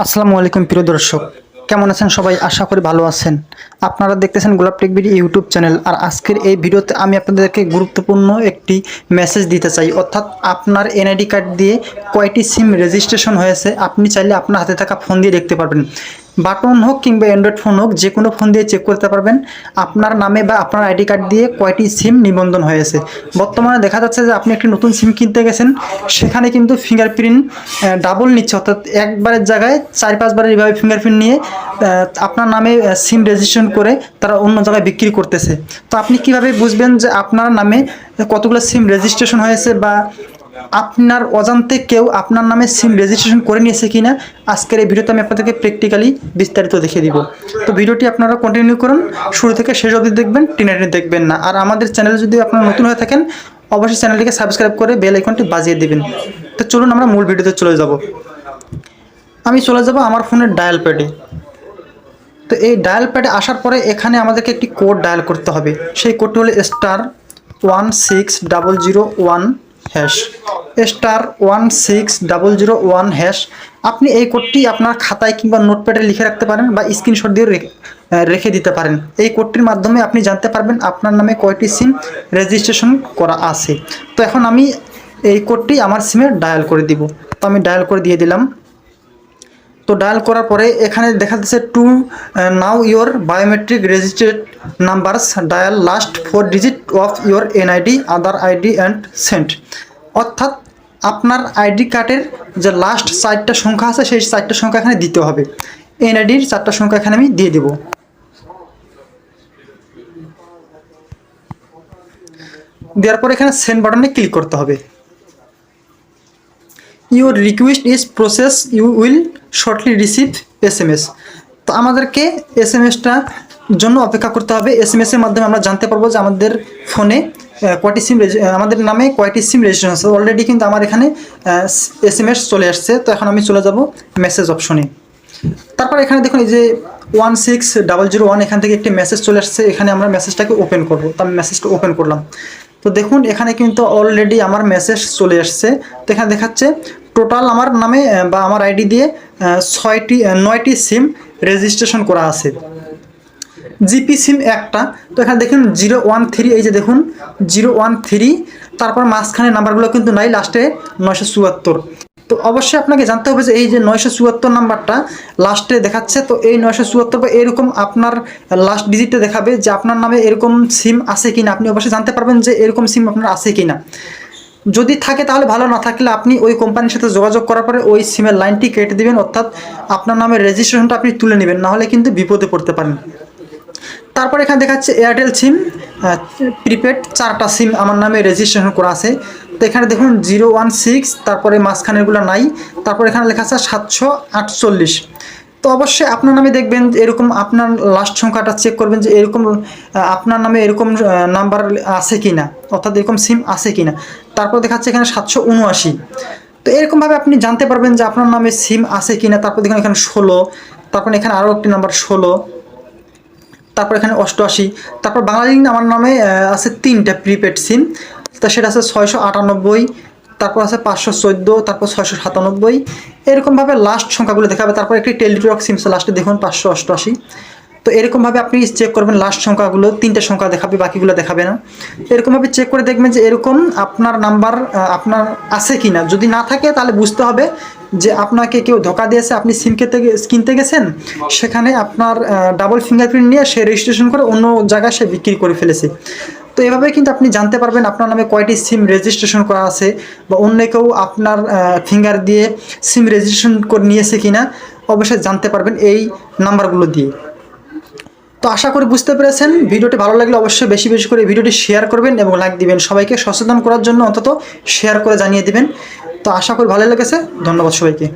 আসসালামু আলাইকুম প্রিয় দর্শক, কেমন আছেন সবাই? আশা করি ভালো আছেন। আপনারা দেখতেছেন গোলাপ টেক ভিডিও ইউটিউব চ্যানেল। আর আজকের এই ভিডিওতে আমি আপনাদেরকে গুরুত্বপূর্ণ একটি মেসেজ দিতে চাই, অর্থাৎ আপনার এনআইডি কার্ড দিয়ে কয়টি সিম রেজিস্ট্রেশন হয়েছে আপনি চাইলে আপনার হাতে থাকা ফোন দিয়ে দেখতে পারবেন। বাটন হোক কিংবা অ্যান্ড্রয়েড ফোন হোক, যে কোনো ফোন দিয়ে চেক করতে পারবেন আপনার নামে বা আপনার আইডি কার্ড দিয়ে কয়টি সিম নিবন্ধন হয়েছে। বর্তমানে দেখা যাচ্ছে যে আপনি একটি নতুন সিম কিনতে গেছেন, সেখানে কিন্তু ফিঙ্গারপ্রিন্ট ডাবল নিচ্ছে, অর্থাৎ একবারের জায়গায় 4-5 বার এইভাবে ফিঙ্গারপ্রিন্ট নিয়ে আপনার নামে সিম রেজিস্ট্রেশন করে তারা অন্য জায়গায় বিক্রি করতেছে। তো আপনি কিভাবে বুঝবেন যে আপনার নামে কতগুলো সিম রেজিস্ট্রেশন হয়েছে বা আপনার অজান্তে কেউ আপনার নামে সিম রেজিস্ট্রেশন করে নিয়েছে কিনা, আজকের এই ভিডিওতে আমি আপনাদেরকে প্র্যাকটিক্যালি বিস্তারিত দেখিয়ে দিব। তো ভিডিওটি আপনারা কন্টিনিউ করুন, শুরু থেকে শেষ অবধি দেখবেন, টেনে দেখবেন না। আর আমাদের চ্যানেলে যদি আপনারা নতুন হয়ে থাকেন, অবশ্যই চ্যানেলটিকে সাবস্ক্রাইব করে বেল আইকনটি বাজিয়ে দিবেন। তো চলুন আমরা মূল ভিডিওতে চলে যাব। আমি চলে যাব আমার ফোনের ডায়াল প্যাডে। তো এই ডায়াল প্যাডে আসার পরে এখানে আমাদেরকে একটি কোড ডায়াল করতে হবে। সেই কোডটি হলো *16001#, *16001#। আপনি এই কোডটি আপনার খাতায় কিংবা নোটপ্যাডে লিখে রাখতে পারেন বা স্ক্রিনশট দিয়ে রেখে দিতে পারেন। এই কোডটির মাধ্যমে আপনি জানতে পারবেন আপনার নামে কয়টি সিম রেজিস্ট্রেশন করা আছে। তো এখন আমি এই কোডটি আমার সিমে ডায়াল করে দিব। তো আমি ডায়াল করে দিয়ে দিলাম। তো ডায়াল করার পরে এখানে দেখা যাচ্ছে to now your biometric registered numbers, dial last 4 digit of your NID, other ID and sent. অর্থাৎ আপনার আইডি কার্ডের যে লাস্ট 4টা সংখ্যা আছে সেই 4টা সংখ্যা এখানে দিতে হবে। এনআইডির 4টা সংখ্যা এখানে আমি দিয়ে দেব। দেওয়ার পরে এখানে সেন্ড বাটনে ক্লিক করতে হবে। Your request is process, you will shortly receive SMS। তো আমাদেরকে SMSটার জন্য অপেক্ষা করতে হবে। SMSের মাধ্যমে আমরা জানতে পারবো যে আমাদের ফোনে কয়টি সিম আমাদের নামে কয়টি সিম রেজিস্ট্রেশন আছে। অলরেডি কিন্তু আমার এখানে SMS চলে আসছে। তো এখন আমি চলে যাব মেসেজ অপশনে। তারপর এখানে দেখুন এই যে 16001, এখান থেকে একটি মেসেজ চলে আসছে। এখানে আমরা মেসেজটাকে ওপেন করব। তো আমি মেসেজটা ওপেন করলাম। তো দেখুন এখানে কিন্তু অলরেডি আমার মেসেজ চলে আসছে। তো এখানে দেখাচ্ছে টোটাল আমার নামে বা আমার আইডি দিয়ে 9টি সিম রেজিস্ট্রেশন করা আছে। জিপি সিম একটা। তো এখানে দেখুন 013, এই যে দেখুন 013, তারপর মাঝখানে নাম্বারগুলো কিন্তু নাই, লাস্টে 974। তো অবশ্যই আপনাকে জানতে হবে যে এই যে 974 নাম্বারটা লাস্টে দেখাচ্ছে। তো এই 974 বা এরকম আপনার লাস্ট ডিজিটে দেখাবে যে আপনার নামে এরকম সিম আছে কিনা। আপনি অবশ্যই জানতে পারবেন যে এরকম সিম আপনার আছে কিনা। যদি থাকে তাহলে ভালো, না থাকলে আপনি ওই কোম্পানির সাথে যোগাযোগ করার পরে ওই সিমের লাইনটি কেটে দিবেন, অর্থাৎ আপনার নামের রেজিস্ট্রেশনটা আপনি তুলে নেবেন, নাহলে কিন্তু বিপদে পড়তে পারেন। তারপর এখানে দেখাচ্ছে এয়ারটেল সিম প্রিপেড 4টা সিম আমার নামে রেজিস্ট্রেশন করা আছে। তো এখানে দেখুন 016, তারপরে মাঝখানেরগুলো নাই, তারপর এখানে লেখা আছে 748। তো অবশ্যই আপনার নামে দেখবেন এরকম আপনার লাস্ট সংখ্যাটা চেক করবেন যে এরকম আপনার নামে এরকম নাম্বার আছে কিনা, অর্থাৎ এরকম সিম আছে কিনা। তারপর দেখাচ্ছে এখানে 779। তো এরকমভাবে আপনি জানতে পারবেন যে আপনার নামে সিম আছে কিনা। তারপর দেখুন এখানে 16, তারপর এখানে আরও একটি নাম্বার 16, তারপর এখানে 88। তারপর বাংলালিংক আমার নামে আছে 3টা প্রিপেড সিম। তা সেটা আছে 698, তারপর আছে 514, তারপর 697। এরকমভাবে লাস্ট সংখ্যাগুলো দেখাবে। তারপর একটি টেলিটক সিম লাস্টে দেখুন 588। তো এরকমভাবে আপনি চেক করবেন লাস্ট সংখ্যাগুলো, 3টে সংখ্যা দেখাবে, বাকিগুলো দেখাবে না। এরকমভাবে চেক করে দেখবেন যে এরকম আপনার নাম্বার আপনার আছে কিনা। যদি না থাকে তাহলে বুঝতে হবে যে আপনাকে কেউ ধোকা দিয়েছে। আপনি সিম কিনতে গেছেন, সেখানে আপনার ডাবল ফিঙ্গারপ্রিন্ট নিয়ে সে রেজিস্ট্রেশন করে অন্য জায়গায় সে বিক্রি করে ফেলেছে। তো এভাবে কিন্তু আপনি জানতে পারবেন আপনার নামে কয়টি সিম রেজিস্ট্রেশন করা আছে বা অন্য কেউ আপনার ফিঙ্গার দিয়ে সিম রেজিস্ট্রেশন করে নিয়েছে কিনা, অবশ্যই জানতে পারবেন এই নাম্বারগুলো দিয়ে। তো আশা করি বুঝতে পেরেছেন। ভিডিওটি ভালো লাগলে অবশ্যই বেশি বেশি করে ভিডিওটি শেয়ার করবেন এবং লাইক দিবেন। সবাইকে সচেতন করার জন্য অন্তত শেয়ার করে জানিয়ে দিবেন। তো আশা করি ভালো লেগেছে। ধন্যবাদ সবাইকে।